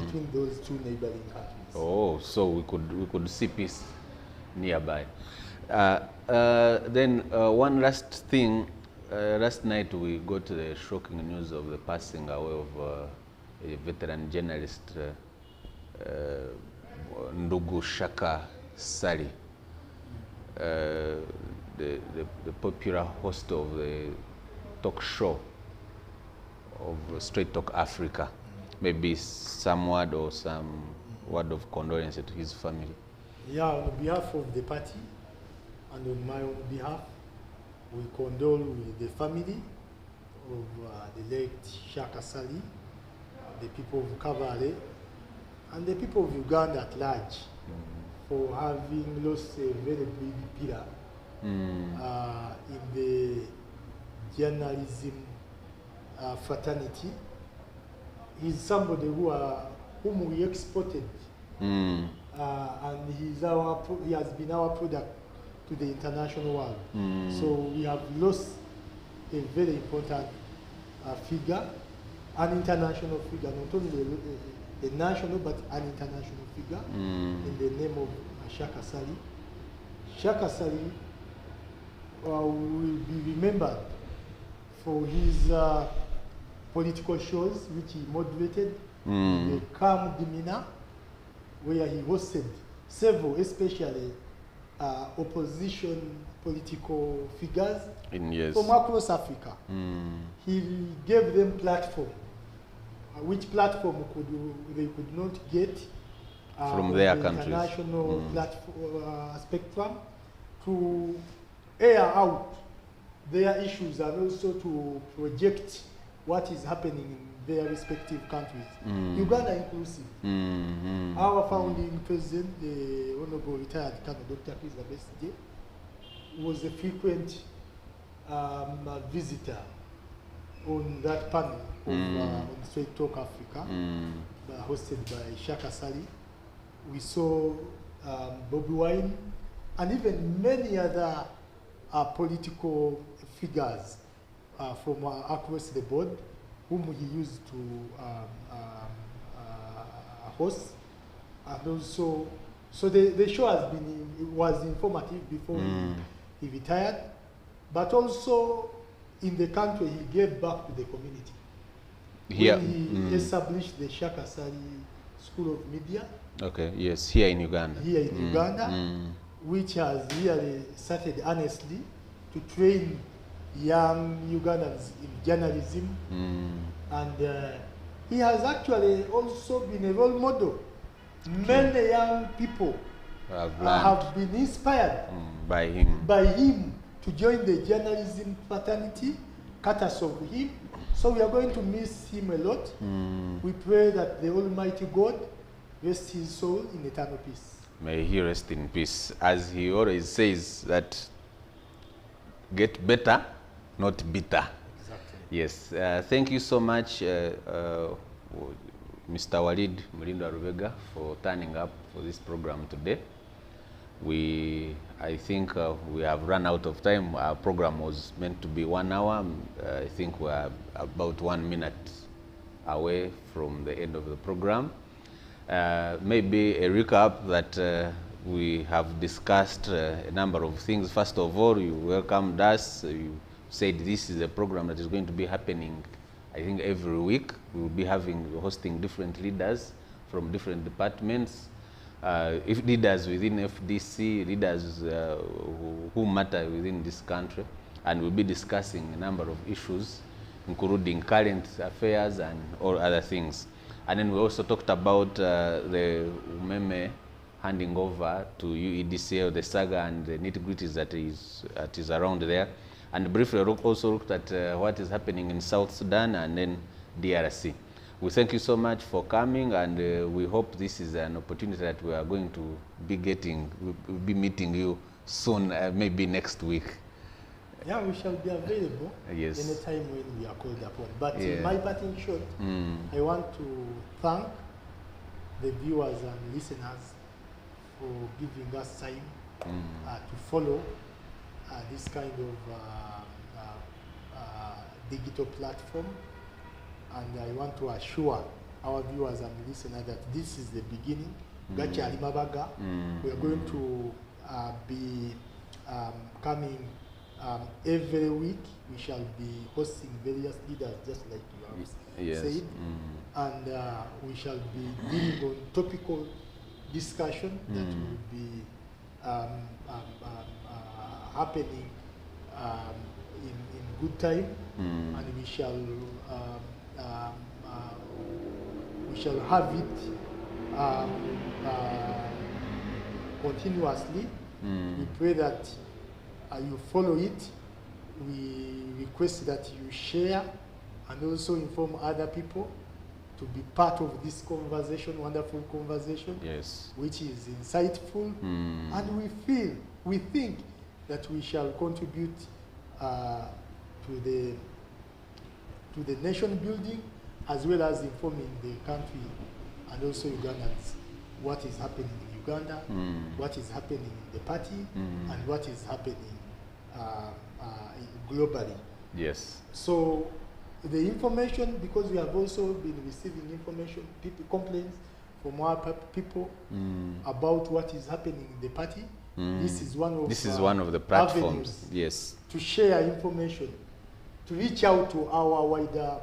[SPEAKER 1] between those two neighboring countries.
[SPEAKER 2] Oh, so we could see peace nearby. Then one last thing. Last night we got the shocking news of the passing away of a veteran journalist, Ndugu Shaka Sali, the popular host of the talk show of Straight Talk Africa. Maybe some word or some word of condolence to his family.
[SPEAKER 1] Yeah, on behalf of the party and on my own behalf, we condole with the family of the late Shaka Sali, the people of Kabale, and the people of Uganda at large for having lost a very big pillar in the journalism fraternity. He's somebody whom we exported, and he has been our product to the international world. So we have lost a very important figure, an international figure, not only a national but an international figure in the name of Shaka Sali. Shaka Sali will be remembered for his political shows which he moderated, the calm demeanor, where he hosted several, especially opposition political figures from across Africa. He gave them platform, which platform they could not get
[SPEAKER 2] from their countries.
[SPEAKER 1] International spectrum, to air out their issues and also to project what is happening in their respective countries, Uganda inclusive. Our founding president, the Honorable retired Colonel Dr. Chris Abesije, was a frequent visitor on that panel of on Straight Talk Africa, hosted by Shaka Sali. We saw Bobby Wine and even many other political figures from across the board, whom he used to host, and also, so the show was informative before he retired, but also in the country he gave back to the community.
[SPEAKER 2] Here,
[SPEAKER 1] when he established the Shaka Sali School of Media.
[SPEAKER 2] Okay, yes, here in Uganda.
[SPEAKER 1] Here in Uganda, which has really started honestly to train young Ugandans in journalism, and he has actually also been a role model. Many young people have been inspired
[SPEAKER 2] by him
[SPEAKER 1] to join the journalism fraternity, courtesy of him. So we are going to miss him a lot. We pray that the Almighty God rest his soul in eternal peace.
[SPEAKER 2] May he rest in peace. As he always says, that get better, not bitter.
[SPEAKER 1] Exactly.
[SPEAKER 2] Yes. Thank you so much, Mr. Walid Mulindo Rubega, for turning up for this program today. I think we have run out of time. Our program was meant to be 1 hour. I think we are about 1 minute away from the end of the program. Maybe a recap that we have discussed a number of things. First of all, you welcomed us. You said this is a program that is going to be happening, I think, every week. We will be hosting different leaders from different departments. If leaders within FDC, leaders who matter within this country, and we'll be discussing a number of issues, including current affairs and all other things. And then we also talked about the Umeme handing over to UEDCL, the saga and the nitty-gritties that is around there. And briefly also looked at what is happening in South Sudan and then DRC. We thank you so much for coming, and we hope this is an opportunity that we are going to be getting. We'll be meeting you soon, maybe next week.
[SPEAKER 1] Yeah, we shall be available anytime when we are called upon. But in my parting shot, I want to thank the viewers and listeners for giving us time to follow this kind of digital platform. And I want to assure our viewers and listeners that this is the beginning. We are going to be coming every week. We shall be hosting various leaders, just like you have
[SPEAKER 2] Yes.
[SPEAKER 1] said, and we shall be dealing on topical discussion that will be happening in good time, and we shall have it continuously. We pray that you follow it. We request that you share and also inform other people to be part of this conversation, wonderful conversation,
[SPEAKER 2] Yes.
[SPEAKER 1] which is insightful, and we think that we shall contribute to the nation building, as well as informing the country and also Ugandans what is happening in Uganda, what is happening in the party, and what is happening globally.
[SPEAKER 2] Yes.
[SPEAKER 1] So the information, because we have also been receiving information, complaints from our people about what is happening in the party. This is one of the
[SPEAKER 2] platforms. Yes.
[SPEAKER 1] To share information, to reach out to our wider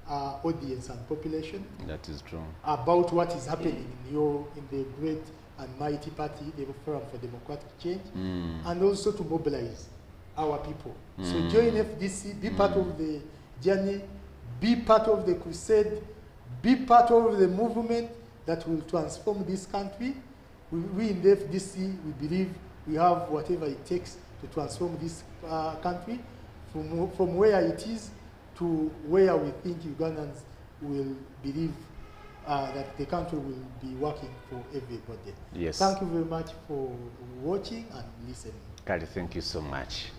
[SPEAKER 1] audience and population.
[SPEAKER 2] That is true.
[SPEAKER 1] About what is happening in the great and mighty party, the Forum for Democratic Change, and also to mobilize our people. So join FDC, be part of the journey, be part of the crusade, be part of the movement that will transform this country. We in the FDC, we believe we have whatever it takes to transform this country from where it is to where we think Ugandans will believe that the country will be working for everybody.
[SPEAKER 2] Yes.
[SPEAKER 1] Thank you very much for watching and listening.
[SPEAKER 2] Kari, thank you so much.